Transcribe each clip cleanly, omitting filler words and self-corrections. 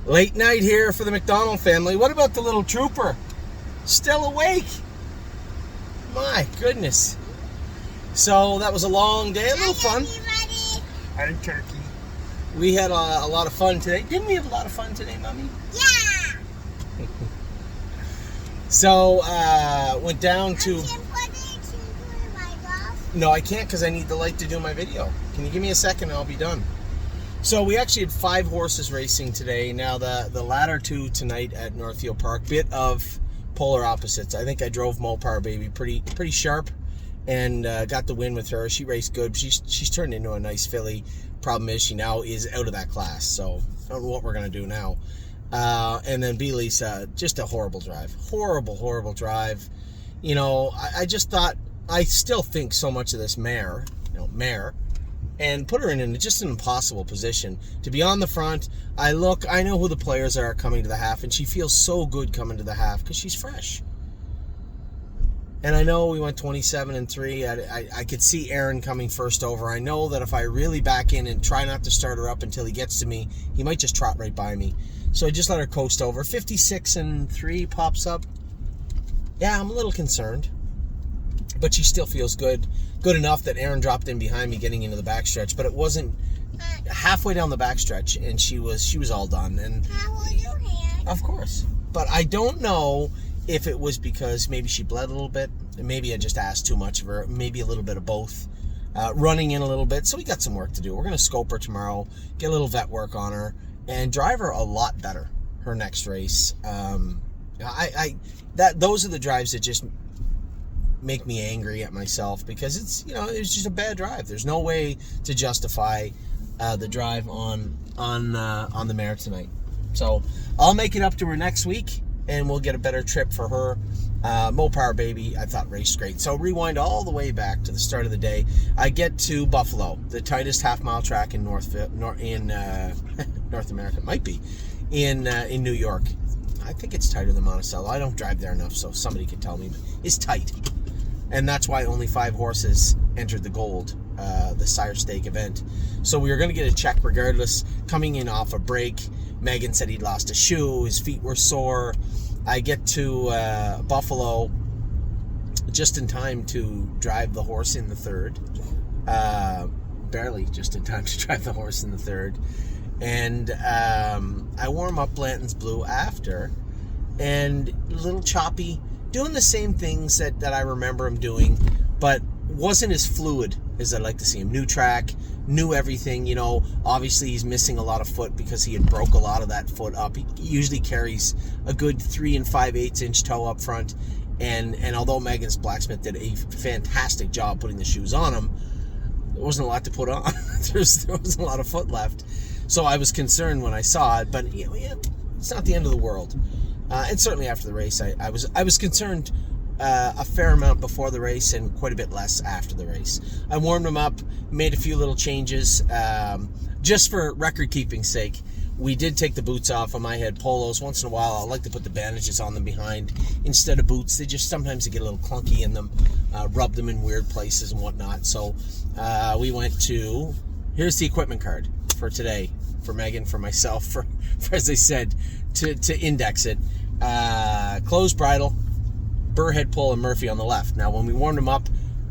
Late night here for the McDonald family. What about the little trooper? Still awake. My goodness. So that was a long day, a little fun. Hi, Turkey. We had a lot of fun today. Didn't we have a lot of fun today, Mommy? Yeah. So, went down to... Golf? No, I can't because I need the light to do my video. Can you give me a second and I'll be done? So we actually had 5 horses racing today. Now the latter 2 tonight at Northfield Park, bit of polar opposites. I think I drove Mopar Baby pretty sharp and got the win with her. She raced good. She's turned into a nice filly. Problem is she now is out of that class. So I don't know what we're going to do now. And then B-Lisa, just a horrible drive. Horrible drive. You know, I just thought, I still think so much of this mare, and put her in just an impossible position to be on the front. I know who the players are coming to the half, and she feels so good coming to the half because she's fresh. And I know we went 27-3. I could see Aaron coming first over. I know that if I really back in and try not to start her up until he gets to me, he might just trot right by me. So I just let her coast over. 56-3 pops up. Yeah, I'm a little concerned. But she still feels good enough that Aaron dropped in behind me getting into the backstretch. But it wasn't halfway down the backstretch, and she was all done. And How will you hand? of course. But I don't know if it was because maybe she bled a little bit. Maybe I just asked too much of her. Maybe a little bit of both. Running in a little bit. So we got some work to do. We're going to scope her tomorrow, get a little vet work on her, and drive her a lot better her next race. Those are the drives that just make me angry at myself because it's just a bad drive. There's no way to justify the drive on the mare tonight. So I'll make it up to her next week and we'll get a better trip for her. Mopar Baby, I thought raced great. So rewind all the way back to the start of the day. I get to Buffalo, the tightest half-mile track in North America. It might be in New York. I think it's tighter than Monticello. I don't drive there enough, so somebody could tell me. But it's tight. And that's why only 5 horses entered the Gold, the Sire Stake event. So we were going to get a check regardless. Coming in off a break, Megan said he'd lost a shoe. His feet were sore. I get to Buffalo just in time to drive the horse in the third. Barely just in time to drive the horse in the third. And I warm up Blanton's Blue after. And a little choppy. Doing the same things that I remember him doing, but wasn't as fluid as I'd like to see him. New track, new everything. Obviously he's missing a lot of foot because he had broke a lot of that foot up. He usually carries a good 3 5/8 inch toe up front, and although Megan's blacksmith did a fantastic job putting the shoes on him, there wasn't a lot to put on. there wasn't a lot of foot left, so I was concerned when I saw it. But it's not the end of the world. And certainly after the race, I was concerned a fair amount before the race and quite a bit less after the race. I warmed him up, made a few little changes, just for record-keeping's sake. We did take the boots off him. I had polos. Once in a while, I like to put the bandages on them behind instead of boots. They just sometimes get a little clunky in them, rub them in weird places and whatnot. So we went to, here's the equipment card for today, for Megan, for myself, for as I said, to index it. Closed bridle, burr head pull, and Murphy on the left. Now, when we warmed him up,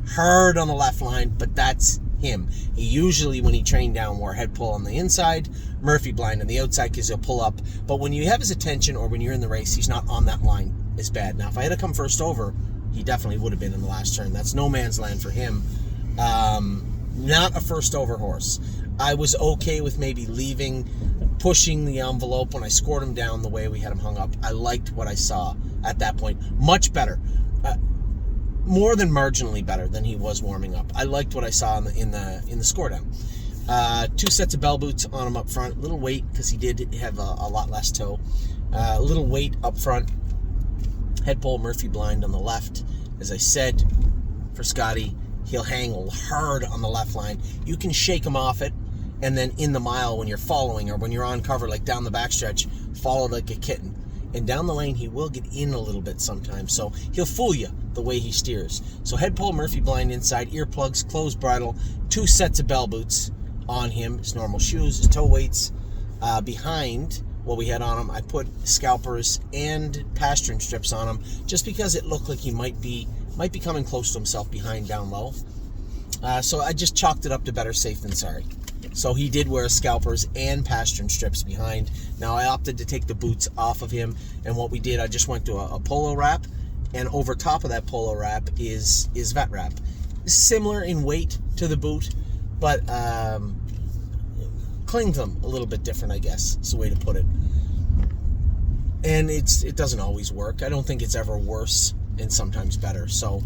hard on the left line, but that's him. He usually, when he trained down, wore head pull on the inside, Murphy blind on the outside because he'll pull up. But when you have his attention or when you're in the race, he's not on that line as bad. Now, if I had to come first over, he definitely would have been in the last turn. That's no man's land for him. Not a first over horse. I was okay with maybe pushing the envelope when I scored him down the way we had him hung up. I liked what I saw at that point. Much better. More than marginally better than he was warming up. I liked what I saw in the score down. 2 sets of bell boots on him up front. Little weight because he did have a lot less toe. Little weight up front. Head pull, Murphy blind on the left. As I said, for Scotty, he'll hang hard on the left line. You can shake him off it, and then in the mile when you're following or when you're on cover, like down the backstretch, follow like a kitten. And down the lane, he will get in a little bit sometimes, so he'll fool you the way he steers. So head pull, Murphy blind inside, earplugs, closed bridle, 2 sets of bell boots on him, his normal shoes, his toe weights. Behind what we had on him. I put scalpers and pasturing strips on him just because it looked like he might be coming close to himself behind down low. So I just chalked it up to better safe than sorry. So he did wear scalpers and pasturing strips behind. Now I opted to take the boots off of him, and what we did, I just went to a polo wrap, and over top of that polo wrap is vet wrap. Similar in weight to the boot, but clings them a little bit different, I guess is the way to put it. And it doesn't always work. I don't think it's ever worse, and sometimes better. So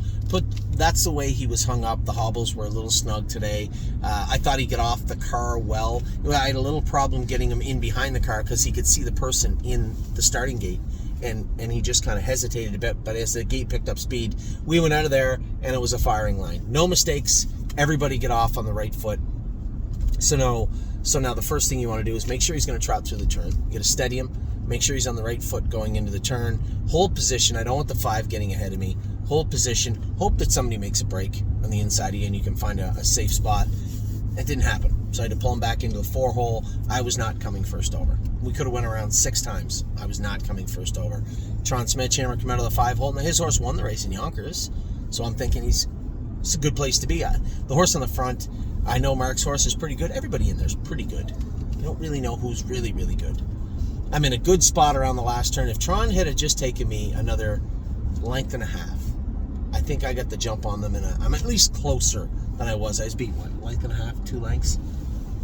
that's the way he was hung up. The hobbles were a little snug today. I thought he'd get off the car well. I had a little problem getting him in behind the car because he could see the person in the starting gate, and he just kind of hesitated a bit. But as the gate picked up speed, we went out of there, and it was a firing line. No mistakes. Everybody get off on the right foot. So now the first thing you want to do is make sure he's going to trot through the turn. You got to steady him. Make sure he's on the right foot going into the turn. Hold position. I don't want the 5 getting ahead of me. Hold position. Hope that somebody makes a break on the inside of you and you can find a safe spot. It didn't happen. So I had to pull him back into the 4 hole. I was not coming first over. We could have went around 6 times. I was not coming first over. Tron Sledgehammer come out of the 5 hole. Now his horse won the race in Yonkers. So I'm thinking it's a good place to be at. The horse on the front, I know Mark's horse is pretty good. Everybody in there is pretty good. You don't really know who's really, really good. I'm in a good spot around the last turn. If Tron had just taken me another length and a half, I think I got the jump on them, and I'm at least closer than I was. I was beat, length and a half, 2 lengths?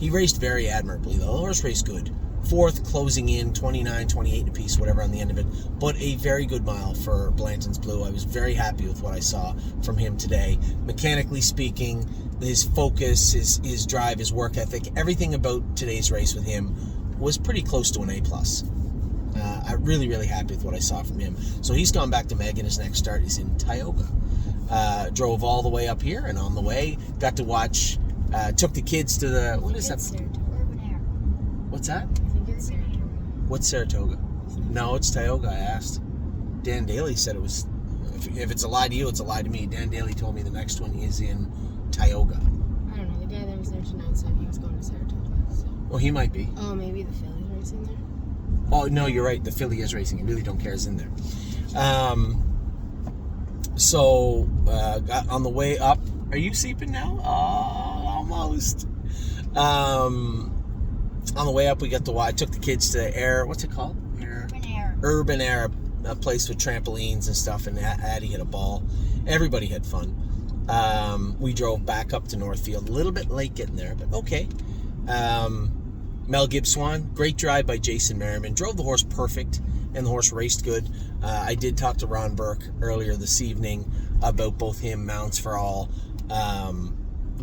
He raced very admirably, though. The horse raced good. 4th, closing in, 29, 28 apiece, whatever on the end of it. But a very good mile for Blanton's Blue. I was very happy with what I saw from him today. Mechanically speaking, his focus, his drive, his work ethic, everything about today's race with him was pretty close to an A+. I'm really, really happy with what I saw from him. So he's gone back to Megan. His next start is in Tioga. Drove all the way up here, and on the way, got to watch, took the kids to the, what is that? Urban Air. What's that? I think it's Saratoga. What's Saratoga? No, it's Tioga, I asked. Dan Daly said it was, if it's a lie to you, it's a lie to me. Dan Daly told me the next one is in Tioga. I don't know. The guy that was there tonight said he was going to Saratoga. So. Well, he might be. Oh, maybe the Phillies racing there? Oh, no, you're right. The Philly is racing. I really don't care. It's in there. So, on the way up, are you sleeping now? Oh, almost. On the way up, we got I took the kids to what's it called? Urban Air. Urban Air, a place with trampolines and stuff, and Addie hit a ball. Everybody had fun. We drove back up to Northfield. A little bit late getting there, but okay. Mel Gibbswan, great drive by Jason Merriman. Drove the horse perfect, and the horse raced good. I did talk to Ron Burke earlier this evening about both him, Mounts for All,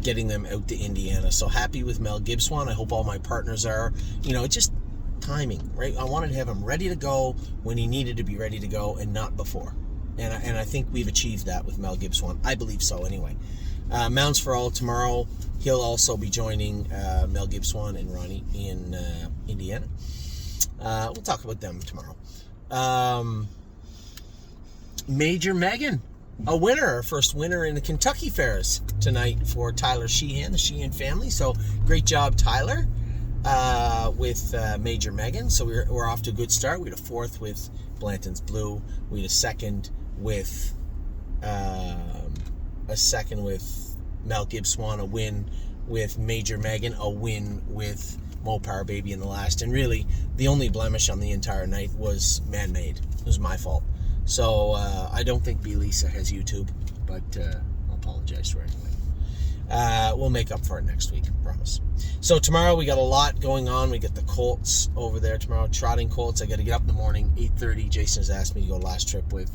getting them out to Indiana. So happy with Mel Gibbswan. I hope all my partners are. Just timing, right? I wanted to have him ready to go when he needed to be ready to go and not before. And I think we've achieved that with Mel Gibbswan. I believe so anyway. Mounts for All tomorrow. He'll also be joining Mel Gibbswan and Ronnie in Indiana. We'll talk about them tomorrow. Major Megan, a winner, first winner in the Kentucky Fairs tonight for Tyler Sheehan, the Sheehan family. So great job, Tyler, with Major Megan. So we're off to a good start. We had a 4th with Blanton's Blue. We had a second with Mel Gibbswan, a win with Major Megan, a win with Mopar Baby in the last. And really, the only blemish on the entire night was man-made. It was my fault. So I don't think B. Lisa has YouTube, but I'll apologize for it anyway. We'll make up for it next week, I promise. So tomorrow we got a lot going on. We got the Colts over there tomorrow, trotting Colts. I got to get up in the morning, 8:30. Jason has asked me to go last trip with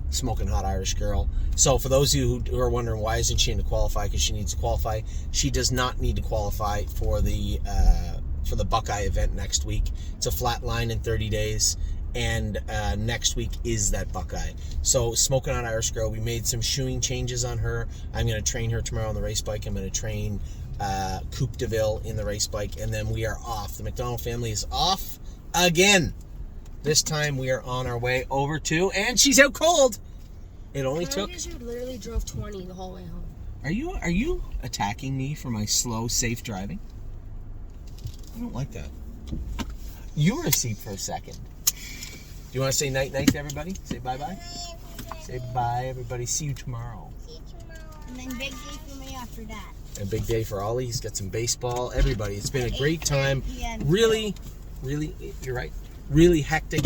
Smoking Hot Irish Girl. So for those of you who are wondering why isn't she in to qualify, because she needs to qualify, she does not need to qualify for the Buckeye event next week. It's a flat line in 30 days, and next week is that Buckeye. So Smoking Hot Irish Girl, we made some shoeing changes on her. I'm going to train her tomorrow on the race bike. I'm going to train Coupe de Ville in the race bike, and then we are off. The McDonald family is off again. This time we are on our way over to, and she's out cold. It only took. You literally drove 20 the whole way home. Are you attacking me for my slow, safe driving? I don't like that. You were asleep for a second. Do you want to say night-night to everybody? Say bye-bye. Say bye, everybody. See you tomorrow. And then big day for me after that. A big day for Ollie. He's got some baseball. Everybody. It's been a great time. 8:30 p.m. Really, you're right. Really hectic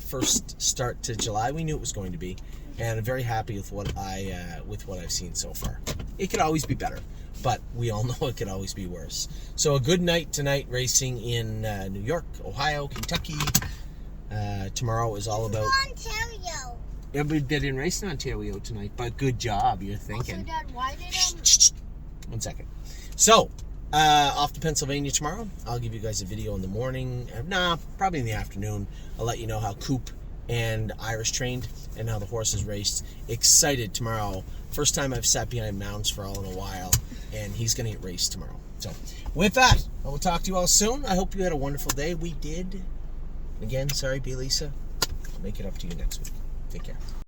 first start to July. We knew it was going to be, and I'm very happy with what I've seen so far. It could always be better, but we all know it could always be worse. So a good night tonight racing in New York, Ohio, Kentucky. Tomorrow is all about. Ontario. Yeah, but they didn't race in Ontario tonight. But good job, you're Also, thinking. Dad, why did One second. So, off to Pennsylvania tomorrow. I'll give you guys a video in the morning. Probably in the afternoon. I'll let you know how Coop and Irish trained and how the horses raced. Excited tomorrow. First time I've sat behind mounts for all in a while, and he's going to get raced tomorrow. So, with that, I will talk to you all soon. I hope you had a wonderful day. We did. Again, sorry, B. Lisa. I'll make it up to you next week. Take care.